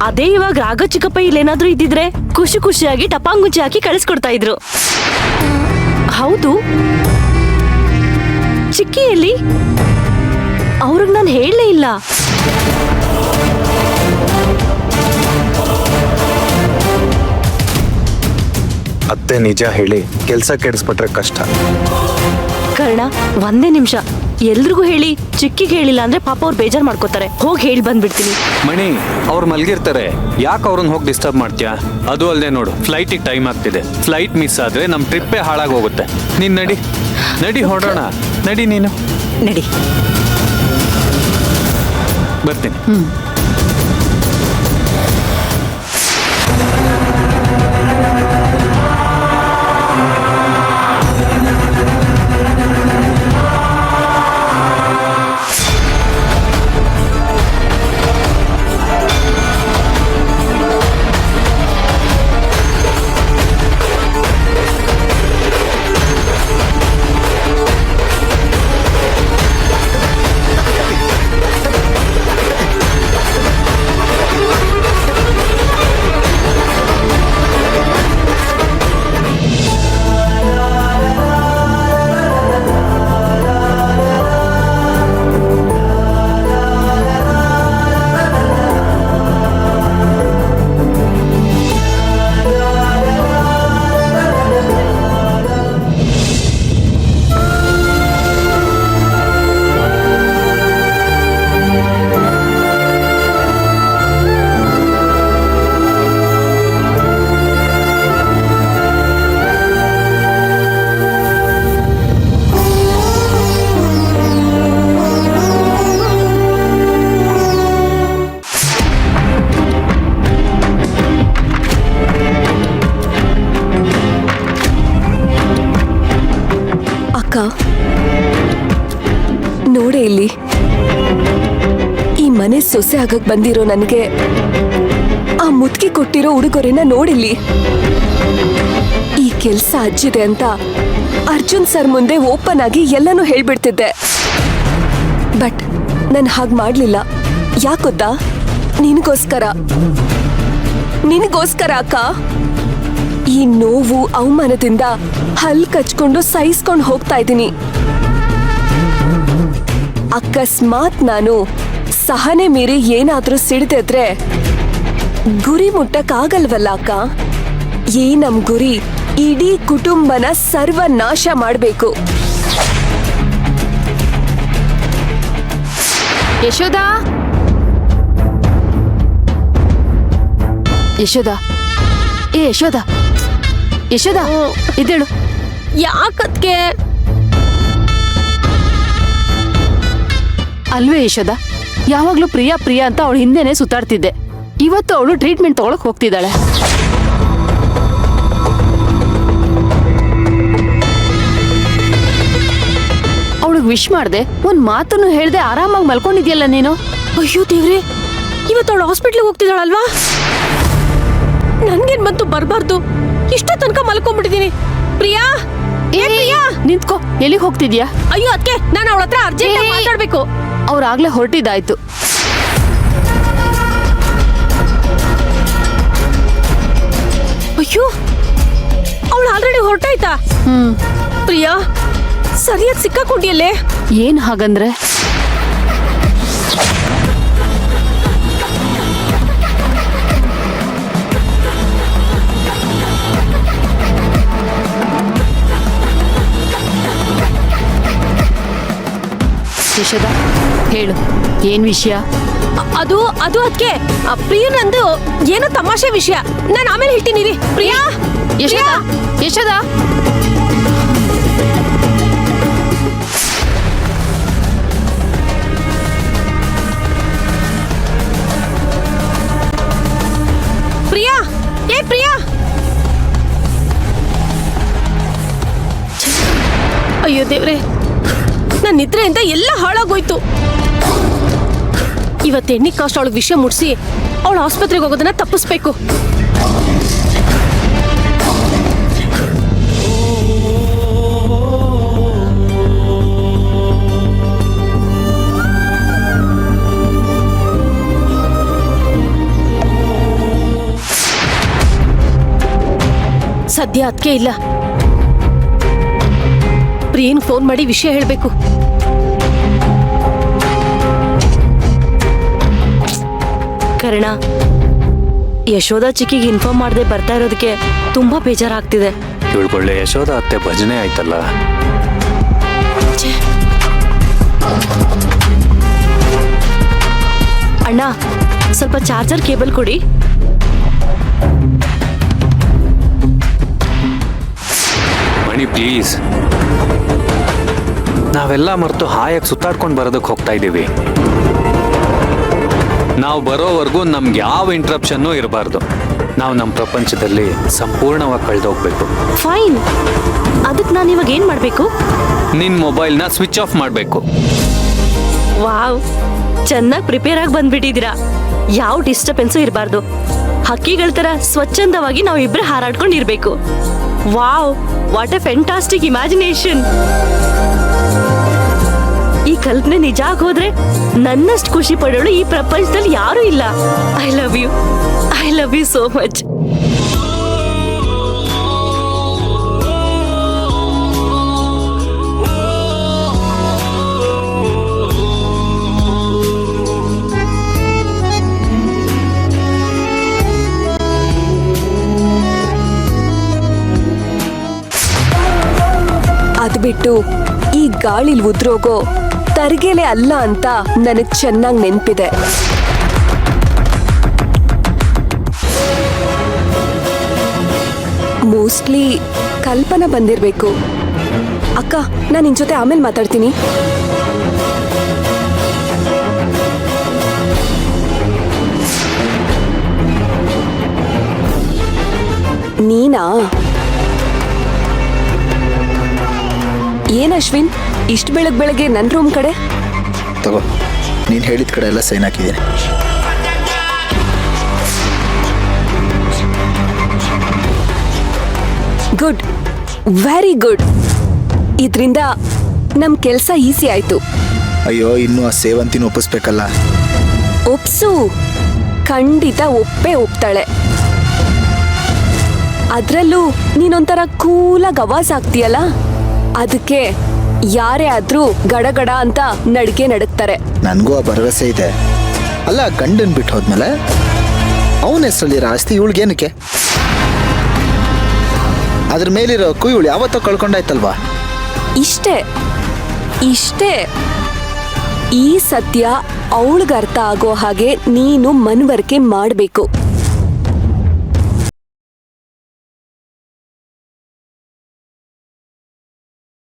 ಅದೇ ಇವಾಗ ರಾಘವ್ ಚಿಕ್ಕಪ್ಪ ಇಲ್ಲೇನಾದ್ರೂ ಇದ್ದಿದ್ರೆ ಖುಷಿ ಖುಷಿಯಾಗಿ ಟಪಾಂಗುಚಿ ಹಾಕಿ ಕಳಿಸ್ಕೊಡ್ತಾ ಇದ್ರು. ಹೌದು, ಚಿಕ್ಕಿಯಲ್ಲಿ ಅವ್ರಿಗೆ ನಾನು ಹೇಳಲೇ ಇಲ್ಲ. ಅತ್ತೆ ನಿಜ ಹೇಳಿ ಕೆಲ್ಸ ಕೆಡಿಸ್ಬಿಟ್ರೆ ಕಷ್ಟ. ಕರ್ಣ, ಒಂದೇ ನಿಮಿಷ. ಎಲ್ರಿಗೂ ಹೇಳಿ ಚಿಕ್ಕಿಗೆ ಹೇಳಿಲ್ಲ ಅಂದ್ರೆ ಪಾಪ ಅವ್ರು ಬೇಜಾರ್ ಮಾಡ್ಕೋತಾರೆ. ಹೋಗಿ ಹೇಳಿ ಬಂದ್ಬಿಡ್ತೀನಿ. ಮಣಿ, ಅವ್ರು ಮಲ್ಗಿರ್ತಾರೆ, ಯಾಕೆ ಅವ್ರನ್ನ ಹೋಗಿ ಡಿಸ್ಟರ್ಬ್ ಮಾಡ್ತೀಯಾ? ಅದು ಅಲ್ಲದೆ ನೋಡು, ಫ್ಲೈಟಿಗೆ ಟೈಮ್ ಆಗ್ತಿದೆ. ಫ್ಲೈಟ್ ಮಿಸ್ ಆದ್ರೆ ನಮ್ ಟ್ರಿಪ್ಪೇ ಹಾಳಾಗೋಗುತ್ತೆ. ನೀನ್ ನಡಿ ನಡಿ, ಹೊರಡೋಣ. ನಡಿ ನೀನು. ನಡಿ. ಬರ್ತೀನಿ. ನೋಡೆ ಇಲ್ಲಿ ಈ ಮನೆ ಸೊಸೆ ಆಗಕ್ ಬಂದಿರೋ ನನಗೆ ಆ ಮುತ್ಕಿ ಕೊಟ್ಟಿರೋ ಉಡುಗೊರೆನ ನೋಡಿಲ್ಲಿ. ಈ ಕೆಲ್ಸ ಅಜ್ಜಿದೆ ಅಂತ ಅರ್ಜುನ್ ಸರ್ ಮುಂದೆ ಓಪನ್ ಆಗಿ ಎಲ್ಲನೂ ಹೇಳ್ಬಿಡ್ತಿದ್ದೆ. ಬಟ್ ನಾನು ಹಾಗೆ ಮಾಡ್ಲಿಲ್ಲ. ಯಾಕೊತ್ತಾ? ನಿನಗೋಸ್ಕರ ಅಕ್ಕ. ಈ ನೋವು ಅವಮಾನದಿಂದ ಹಲ್ ಕಚ್ಕೊಂಡು ಸಹಿಸ್ಕೊಂಡು ಹೋಗ್ತಾ ಇದ್ದೀನಿ. ಅಕಸ್ಮಾತ್ ನಾನು ಸಹನೆ ಮೀರಿ ಏನಾದ್ರೂ ಸಿಡಿದಿದ್ರೆ ಗುರಿ ಮುಟ್ಟಕ್ಕಾಗಲ್ವಲ್ಲ ಅಕ್ಕ. ಈ ನಮ್ ಗುರಿ ಇಡೀ ಕುಟುಂಬನ ಸರ್ವನಾಶ ಮಾಡ್ಬೇಕು. ಯಶೋದ, ಯಶೋದ, ಏ ಯಶೋದ, ಯಶೋದ, ಇದೇಳು. ಯಾಕದ್ಕೆ? ಅಲ್ವೇ ಯಶೋದ, ಯಾವಾಗ್ಲೂ ಪ್ರಿಯಾ ಪ್ರಿಯಾ ಅಂತ ಅವಳು ಹಿಂದೆನೆ ಸುತ್ತಾಡ್ತಿದ್ದೆ. ಇವತ್ತು ಅವಳು ಟ್ರೀಟ್ಮೆಂಟ್ ತಗೊಳಕ್ ಹೋಗ್ತಿದ್ದಾಳೆ. ಅವಳಿಗೆ ವಿಶ್ ಮಾಡ್ದೆ, ಒಂದ್ ಮಾತನ್ನು ಹೇಳ್ದೆ ಆರಾಮಾಗಿ ಮಲ್ಕೊಂಡಿದ್ಯಲ್ಲ ನೀನು. ಅಯ್ಯೋ ದೇವ್ರೆ, ಇವತ್ತು ಅವಳು ಹಾಸ್ಪಿಟ್ಲಿಗೆ ಹೋಗ್ತಿದ್ದಾಳಲ್ವಾ? ನನ್ಗೇನ್ ಬಂತು ಬರ್ಬಾರ್ದು. ಇಷ್ಟ ತನಕ ಮಲ್ಕೊಂಡ್ಬಿಟ್ಟಿದೀನಿ. ಪ್ರಿಯಾ, ಪ್ರಿಯಾ, ನಿಂತ್ಕೋ. ಎಲ್ಲಿಗೆ ಹೋಗ್ತಿದ್ಯಾ? ಅಯ್ಯೋ ಅದಕ್ಕೆ ನಾನು ಅವಳ ಹತ್ರ ಅರ್ಜೆಂಟ್ ಮಾತಾಡ್ಬೇಕು. ಅವ್ರಾಗ್ಲೇ ಹೊರಟಿದ್ದಾಯ್ತು. ಅಯ್ಯೋ, ಅವಳು ಆಲ್ರೆಡಿ ಹೊರಟಾಯ್ತಾ? ಪ್ರಿಯಾ, ಸರಿಯಾಗಿ ಸಿಕ್ಕಾಕೊಂಡಿಯಲ್ಲೇ. ಏನ್ ಹಾಗಂದ್ರೆ? ಯಶೋದ, ಹೇಳು, ಏನ್ ವಿಷಯ? ಅದು ಅದಕ್ಕೆ ಪ್ರಿಯನಂದು ಏನೋ ತಮಾಷೆ ವಿಷಯ. ನಾನು ಆಮೇಲೆ ಹೇಳ್ತೀನಿ ರೀ. ಪ್ರಿಯಾ, ಯಶೋದ, ಯಶೋದ. ಪ್ರಿಯಾ, ಏ ಪ್ರಿಯಾ. ಅಯ್ಯೋ ದೇವ್ರೆ, ನನ್ನ ನಿದ್ರೆಯಿಂದ ಎಲ್ಲ ಹಾಳಾಗೋಯ್ತು. ಇವತ್ತು ಎಣ್ಣೆ ಕಾಸ್ಟ್ ಅವಳಿಗೆ ವಿಷಯ ಮುಟ್ಸಿ ಅವಳು ಆಸ್ಪತ್ರೆಗೆ ಹೋಗೋದನ್ನ ತಪ್ಪಿಸ್ಬೇಕು. ಸದ್ಯ ಅದಕ್ಕೆ ಇಲ್ಲ. ಪ್ರಿಯನ್ ಫೋನ್ ಮಾಡಿ ವಿಷಯ ಹೇಳ್ಬೇಕು. ಕರ್ಣ, ಯಶೋಧ ಚಿಕ್ಕಿಗೆ ಇನ್ಫಾರ್ಮ್ ಮಾಡದೆ ಬರ್ತಾ ಇರೋದಕ್ಕೆ ತುಂಬಾ ಬೇಜಾರಾಗ್ತಿದೆ. ಇವಳ್ಗೊಳ್ಳೆ ಯಶೋಧ ಅತ್ತೆ ಭಜನೆ ಆಯ್ತಲ್ಲ. ಅಣ್ಣ, ಸ್ವಲ್ಪ ಚಾರ್ಜರ್ ಕೇಬಲ್ ಕೊಡಿ. ಮಣಿ ಪ್ಲೀಸ್, ನಾವೆಲ್ಲ ಮರೆತು ಹಾಯಾಗಿ ಸುತ್ತಾಡ್ಕೊಂಡು ಬರೋದಕ್ಕೆ ಹೋಗ್ತಾ ಇದ್ದೀವಿ. ನಾವು ಬರೋವರೆಗೂ ನಮ್ಗೆ ಯಾವ ಇಂಟ್ರಪ್ಷನ್ನೂ ಇರಬಾರ್ದು. ನಾವು ನಮ್ಮ ಪ್ರಪಂಚದಲ್ಲಿ ಸಂಪೂರ್ಣವಾಗಿ ಕಳೆದೋಗ್ಬೇಕು. ಫೈನ್, ಅದಕ್ಕೆ ನಾನು ಇವಾಗ ಏನ್ ಮಾಡ್ಬೇಕು? ನಿನ್ ಮೊಬೈಲ್ನ ಸ್ವಿಚ್ ಆಫ್ ಮಾಡಬೇಕು. ವಾವ್, ಚೆನ್ನಾಗಿ ಪ್ರಿಪೇರ್ ಆಗಿ ಬಂದ್ಬಿಟ್ಟಿದ್ದೀರಾ. ಯಾವ ಡಿಸ್ಟರ್ಬೆನ್ಸು ಇರಬಾರ್ದು. ಹಕ್ಕಿಗಳ ತರ ಸ್ವಚ್ಛಂದವಾಗಿ ನಾವು ಇಬ್ರು ಹಾರಾಡ್ಕೊಂಡಿರ್ಬೇಕು. Wow, what a fantastic imagination. ಈ ಕಲ್ಪನೆ ನಿಜ ಆಗೋದ್ರೆ ನನ್ನಷ್ಟು ಖುಷಿ ಪಡೋಳು ಈ ಪ್ರಪಂಚದಲ್ಲಿ ಯಾರೂ ಇಲ್ಲ. I love you, I love you so much. ಅದ್ ಬಿಟ್ಟು ಈ ಗಾಳಿಲ್ ಉದ್ರೋಗೋ ತರ್ಗೆಲೆ ಅಲ್ಲ ಅಂತ ನನಗ್ ಚೆನ್ನಾಗ್ ನೆನ್ಪಿದೆ. ಮೋಸ್ಟ್ಲಿ ಕಲ್ಪನಾ ಬಂದಿರ್ಬೇಕು. ಅಕ್ಕ, ನಾನು ನಿನ್ ಜೊತೆ ಆಮೇಲೆ ಮಾತಾಡ್ತೀನಿ. ನೀನಾ? ಏನ್ ಅಶ್ವಿನ್, ಇಷ್ಟು ಬೆಳಗ್ಗೆ ನನ್ನ ರೂಮ್ ಕಡೆ? ತಗೋ, ನೀನು ಹೇಳಿದ ಕಡೆ ಎಲ್ಲ ಸೈನ್ ಹಾಕಿದ್ದೀನಿ. Good, very good. ಇದರಿಂದ ನಮ್ ಕೆಲ್ಸ ಈಸಿ ಆಯ್ತು. ಅಯ್ಯೋ, ಇನ್ನು ಆ ಸೇವಂತಿನ ಒಪ್ಪಿಸ್ಬೇಕಲ್ಲ. ಒಪ್ಸು, ಖಂಡಿತ ಒಪ್ತಾಳೆ. ಅದ್ರಲ್ಲೂ ನೀನೊಂಥರ ಕೂಲಾಗಿ ಅವಾಜ್ ಆಗ್ತೀಯಲ್ಲ, ಅದಕ್ಕೆ ಯಾರೇ ಆದ್ರೂ ಗಡಗಡ ಅಂತ ನಡುಕ್ತಾರೆ. ನನಗೂ ಆ ಭರವಸೆ ಇದೆ. ಅಲ್ಲ, ಗಂಡನ್ ಬಿಟ್ಟು ಹೋದ್ಮೇಲೆ ಅವನ ಹೆಸರಲ್ಲಿರೋ ಆಸ್ತಿ ಇವಳಿಗೇನಕ್ಕೆ? ಅದ್ರ ಮೇಲಿರೋ ಹಕ್ಕು ಇವಳು ಯಾವತ್ತೋ ಕಳ್ಕೊಂಡಾಯ್ತಲ್ವಾ? ಇಷ್ಟೇ ಈ ಸತ್ಯ ಅವಳಿಗೆ ಅರ್ಥ ಆಗೋ ಹಾಗೆ ನೀನು ಮನವರಿಕೆ ಮಾಡಬೇಕು.